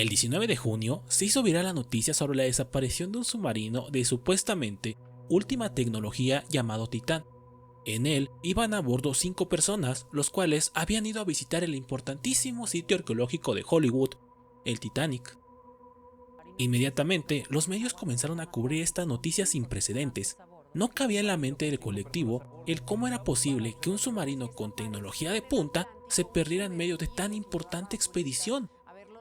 El 19 de junio se hizo viral la noticia sobre la desaparición de un submarino de supuestamente última tecnología llamado Titán. En él iban a bordo 5 personas, los cuales habían ido a visitar el importantísimo sitio arqueológico de Hollywood, el Titanic. Inmediatamente, los medios comenzaron a cubrir esta noticia sin precedentes. No cabía en la mente del colectivo el cómo era posible que un submarino con tecnología de punta se perdiera en medio de tan importante expedición.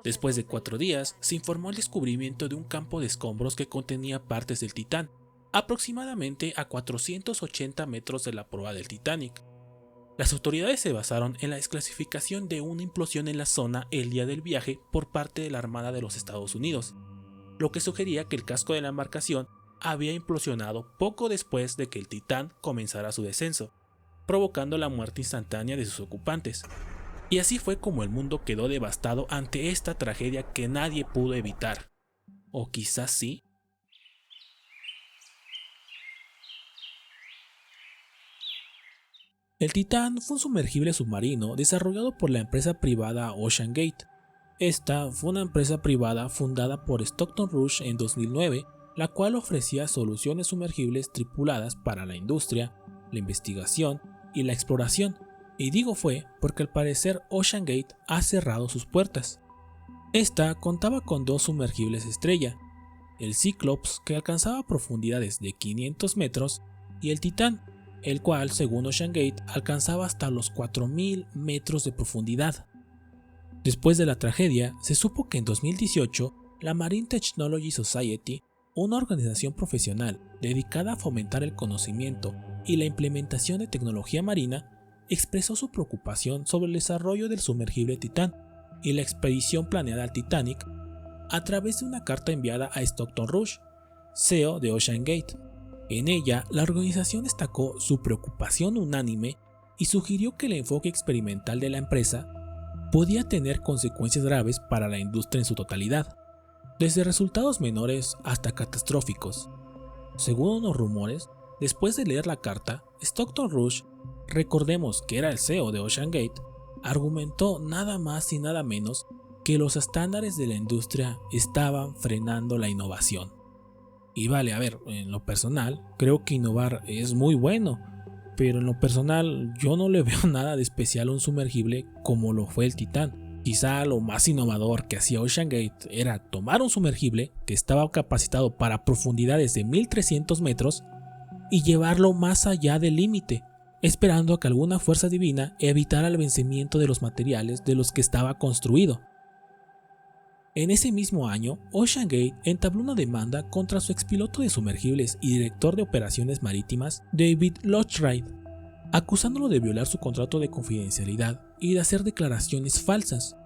Después de 4 días, se informó el descubrimiento de un campo de escombros que contenía partes del Titán, aproximadamente a 480 metros de la proa del Titanic. Las autoridades se basaron en la desclasificación de una implosión en la zona el día del viaje por parte de la Armada de los Estados Unidos, lo que sugería que el casco de la embarcación había implosionado poco después de que el Titán comenzara su descenso, provocando la muerte instantánea de sus ocupantes. Y así fue como el mundo quedó devastado ante esta tragedia que nadie pudo evitar. O quizás sí. El Titán fue un sumergible submarino desarrollado por la empresa privada OceanGate. Esta fue una empresa privada fundada por Stockton Rush en 2009, la cual ofrecía soluciones sumergibles tripuladas para la industria, la investigación y la exploración. Y digo fue porque al parecer OceanGate ha cerrado sus puertas. Esta contaba con 2 sumergibles estrella, el Cyclops, que alcanzaba profundidades de 500 metros, y el Titán, el cual según OceanGate alcanzaba hasta los 4000 metros de profundidad. Después de la tragedia, se supo que en 2018 la Marine Technology Society, una organización profesional dedicada a fomentar el conocimiento y la implementación de tecnología marina, expresó su preocupación sobre el desarrollo del sumergible Titán y la expedición planeada al Titanic a través de una carta enviada a Stockton Rush, CEO de OceanGate. En ella, la organización destacó su preocupación unánime y sugirió que el enfoque experimental de la empresa podía tener consecuencias graves para la industria en su totalidad, desde resultados menores hasta catastróficos. Según unos rumores, después de leer la carta, Stockton Rush, recordemos que era el CEO de OceanGate, argumentó nada más y nada menos que los estándares de la industria estaban frenando la innovación. Y vale, a ver, en lo personal, creo que innovar es muy bueno, pero en lo personal yo no le veo nada de especial a un sumergible como lo fue el Titán. Quizá lo más innovador que hacía OceanGate era tomar un sumergible que estaba capacitado para profundidades de 1300 metros y llevarlo más allá del límite, esperando a que alguna fuerza divina evitara el vencimiento de los materiales de los que estaba construido. En ese mismo año, OceanGate entabló una demanda contra su expiloto de sumergibles y director de operaciones marítimas, David Loughrid, acusándolo de violar su contrato de confidencialidad y de hacer declaraciones falsas.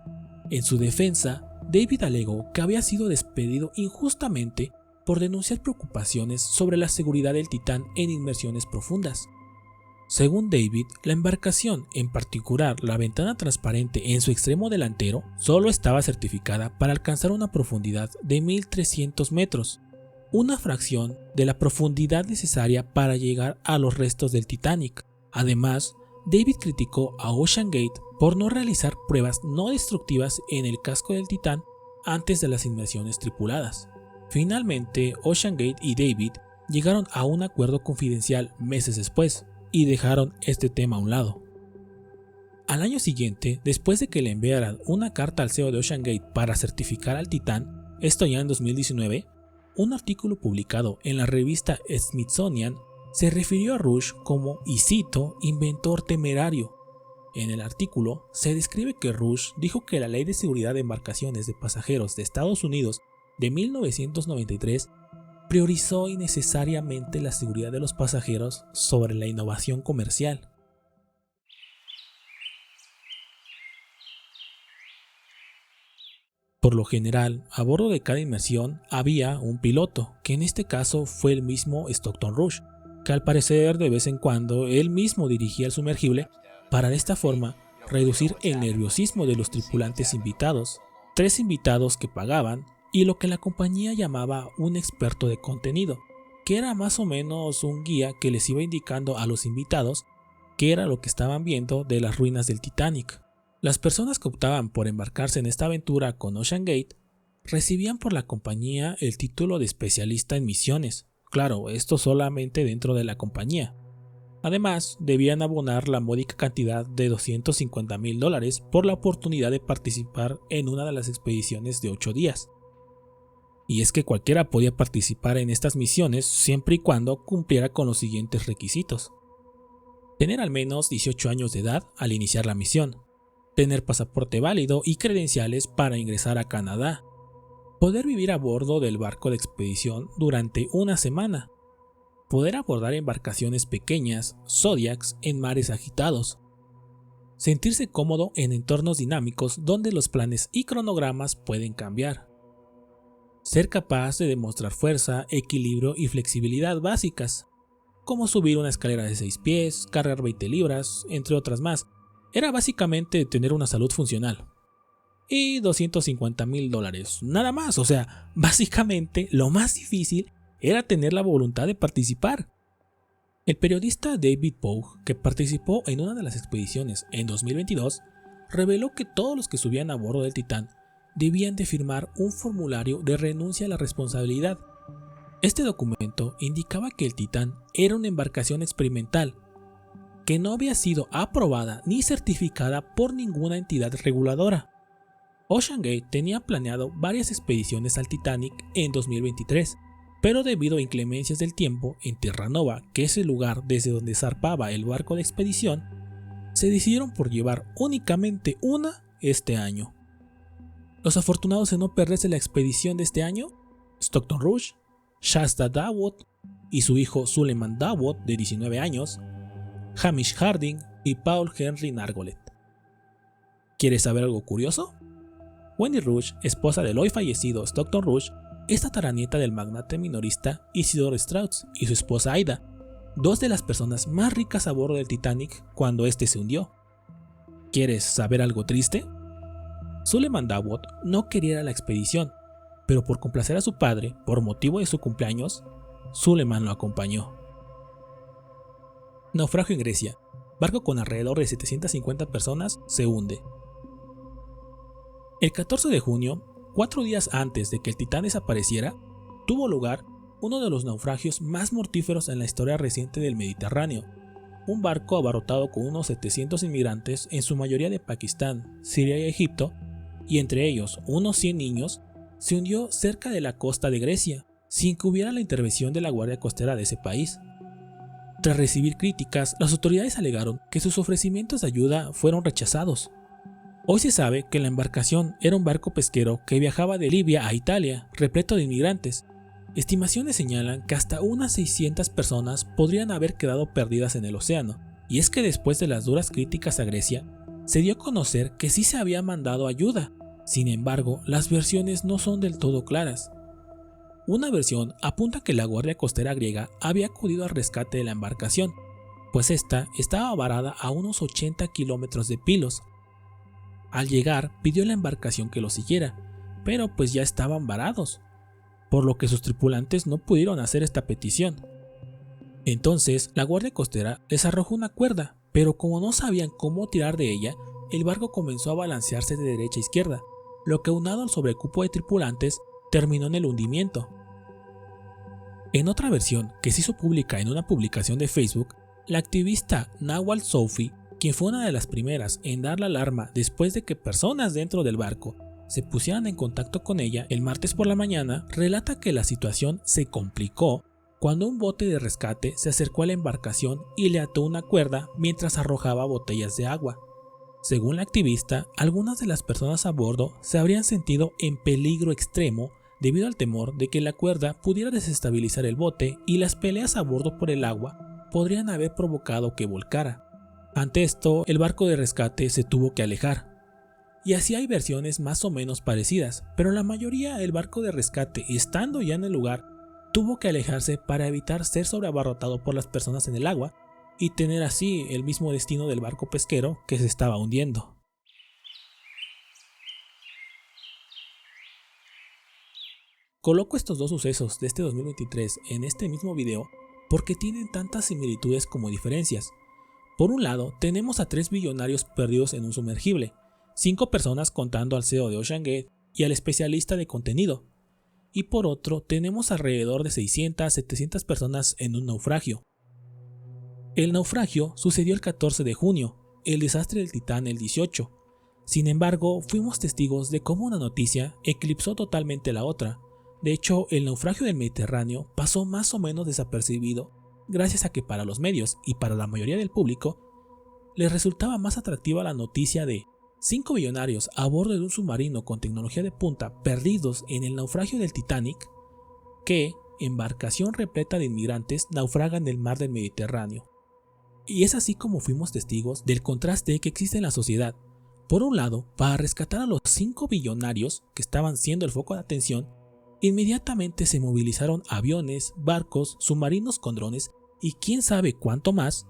En su defensa, David alegó que había sido despedido injustamente por denunciar preocupaciones sobre la seguridad del Titán en inmersiones profundas. Según David, la embarcación, en particular la ventana transparente en su extremo delantero, solo estaba certificada para alcanzar una profundidad de 1300 metros, una fracción de la profundidad necesaria para llegar a los restos del Titanic. Además, David criticó a OceanGate por no realizar pruebas no destructivas en el casco del Titán antes de las inmersiones tripuladas. Finalmente, OceanGate y David llegaron a un acuerdo confidencial meses después y dejaron este tema a un lado. Al año siguiente, después de que le enviaran una carta al CEO de OceanGate para certificar al Titán, esto ya en 2019, un artículo publicado en la revista Smithsonian se refirió a Rush como, y cito, inventor temerario. En el artículo se describe que Rush dijo que la Ley de Seguridad de Embarcaciones de Pasajeros de Estados Unidos de 1993 priorizó innecesariamente la seguridad de los pasajeros sobre la innovación comercial. Por lo general, a bordo de cada inmersión había un piloto, que en este caso fue el mismo Stockton Rush, que al parecer de vez en cuando él mismo dirigía el sumergible para de esta forma reducir el nerviosismo de los tripulantes invitados, 3 invitados que pagaban, y lo que la compañía llamaba un experto de contenido, que era más o menos un guía que les iba indicando a los invitados qué era lo que estaban viendo de las ruinas del Titanic. Las personas que optaban por embarcarse en esta aventura con OceanGate recibían por la compañía el título de especialista en misiones. Claro, esto solamente dentro de la compañía. Además, debían abonar la módica cantidad de $250,000 por la oportunidad de participar en una de las expediciones de 8 días. Y es que cualquiera podía participar en estas misiones siempre y cuando cumpliera con los siguientes requisitos: tener al menos 18 años de edad al iniciar la misión, tener pasaporte válido y credenciales para ingresar a Canadá, poder vivir a bordo del barco de expedición durante una semana, poder abordar embarcaciones pequeñas, Zodiacs, en mares agitados, sentirse cómodo en entornos dinámicos donde los planes y cronogramas pueden cambiar, ser capaz de demostrar fuerza, equilibrio y flexibilidad básicas, como subir una escalera de 6 pies, cargar 20 libras, entre otras más. Era básicamente tener una salud funcional. Y $250,000, nada más. O sea, básicamente lo más difícil era tener la voluntad de participar. El periodista David Pogue, que participó en una de las expediciones en 2022, reveló que todos los que subían a bordo del Titán debían de firmar un formulario de renuncia a la responsabilidad. Este documento indicaba que el Titán era una embarcación experimental, que no había sido aprobada ni certificada por ninguna entidad reguladora. OceanGate tenía planeado varias expediciones al Titanic en 2023, pero debido a inclemencias del tiempo en Terranova, que es el lugar desde donde zarpaba el barco de expedición, se decidieron por llevar únicamente una este año. Los afortunados en no perderse la expedición de este año: Stockton Rush, Shasta Dawood y su hijo Suleiman Dawood, de 19 años, Hamish Harding y Paul Henry Nargolet. ¿Quieres saber algo curioso? Wendy Rush, esposa del hoy fallecido Stockton Rush, es tataranieta del magnate minorista Isidore Strauss y su esposa Aida, dos de las personas más ricas a bordo del Titanic cuando este se hundió. ¿Quieres saber algo triste? Suleiman Dawood no quería ir a la expedición, pero por complacer a su padre, por motivo de su cumpleaños, Suleiman lo acompañó. Naufragio en Grecia. Barco con alrededor de 750 personas se hunde. El 14 de junio, 4 días antes de que el Titán desapareciera, tuvo lugar uno de los naufragios más mortíferos en la historia reciente del Mediterráneo. Un barco abarrotado con unos 700 inmigrantes, en su mayoría de Pakistán, Siria y Egipto, y entre ellos unos 100 niños, se hundió cerca de la costa de Grecia, sin que hubiera la intervención de la Guardia Costera de ese país. Tras recibir críticas, las autoridades alegaron que sus ofrecimientos de ayuda fueron rechazados. Hoy se sabe que la embarcación era un barco pesquero que viajaba de Libia a Italia, repleto de inmigrantes. Estimaciones señalan que hasta unas 600 personas podrían haber quedado perdidas en el océano, y es que después de las duras críticas a Grecia, se dio a conocer que sí se había mandado ayuda. Sin embargo, las versiones no son del todo claras. Una versión apunta que la Guardia Costera griega había acudido al rescate de la embarcación, pues esta estaba varada a unos 80 kilómetros de Pilos. Al llegar, pidió a la embarcación que lo siguiera, pero pues ya estaban varados, por lo que sus tripulantes no pudieron hacer esta petición. Entonces, la Guardia Costera les arrojó una cuerda, pero como no sabían cómo tirar de ella, el barco comenzó a balancearse de derecha a izquierda, lo que aunado al sobrecupo de tripulantes, terminó en el hundimiento. En otra versión, que se hizo pública en una publicación de Facebook, la activista Nawal Soufi, quien fue una de las primeras en dar la alarma después de que personas dentro del barco se pusieran en contacto con ella el martes por la mañana, relata que la situación se complicó cuando un bote de rescate se acercó a la embarcación y le ató una cuerda mientras arrojaba botellas de agua. Según la activista, algunas de las personas a bordo se habrían sentido en peligro extremo debido al temor de que la cuerda pudiera desestabilizar el bote y las peleas a bordo por el agua podrían haber provocado que volcara. Ante esto, el barco de rescate se tuvo que alejar. Y así hay versiones más o menos parecidas, pero la mayoría el barco de rescate, estando ya en el lugar, tuvo que alejarse para evitar ser sobreabarrotado por las personas en el agua y tener así el mismo destino del barco pesquero que se estaba hundiendo. Coloco estos dos sucesos de este 2023 en este mismo video porque tienen tantas similitudes como diferencias. Por un lado, tenemos a 3 billonarios perdidos en un sumergible, 5 personas contando al CEO de OceanGate y al especialista de contenido, y por otro tenemos alrededor de 600-700 personas en un naufragio. El naufragio sucedió el 14 de junio, el desastre del Titán el 18. Sin embargo, fuimos testigos de cómo una noticia eclipsó totalmente la otra. De hecho, el naufragio del Mediterráneo pasó más o menos desapercibido gracias a que para los medios y para la mayoría del público les resultaba más atractiva la noticia de 5 billonarios a bordo de un submarino con tecnología de punta perdidos en el naufragio del Titanic que embarcación repleta de inmigrantes naufraga en el mar del Mediterráneo. Y es así como fuimos testigos del contraste que existe en la sociedad. Por un lado, para rescatar a los 5 billonarios que estaban siendo el foco de atención, inmediatamente se movilizaron aviones, barcos, submarinos con drones y quién sabe cuánto más,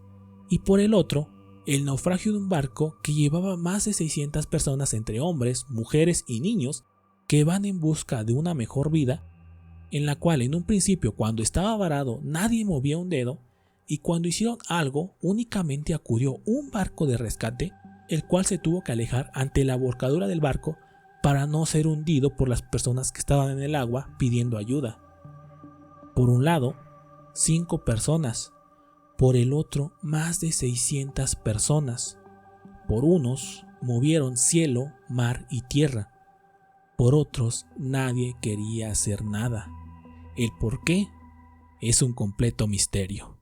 y por el otro, el naufragio de un barco que llevaba más de 600 personas entre hombres, mujeres y niños que van en busca de una mejor vida, en la cual en un principio cuando estaba varado nadie movía un dedo y cuando hicieron algo únicamente acudió un barco de rescate, el cual se tuvo que alejar ante la volcadura del barco para no ser hundido por las personas que estaban en el agua pidiendo ayuda. Por un lado, 5 personas, por el otro más de 600 personas. Por unos movieron cielo, mar y tierra, por otros nadie quería hacer nada. El por qué es un completo misterio.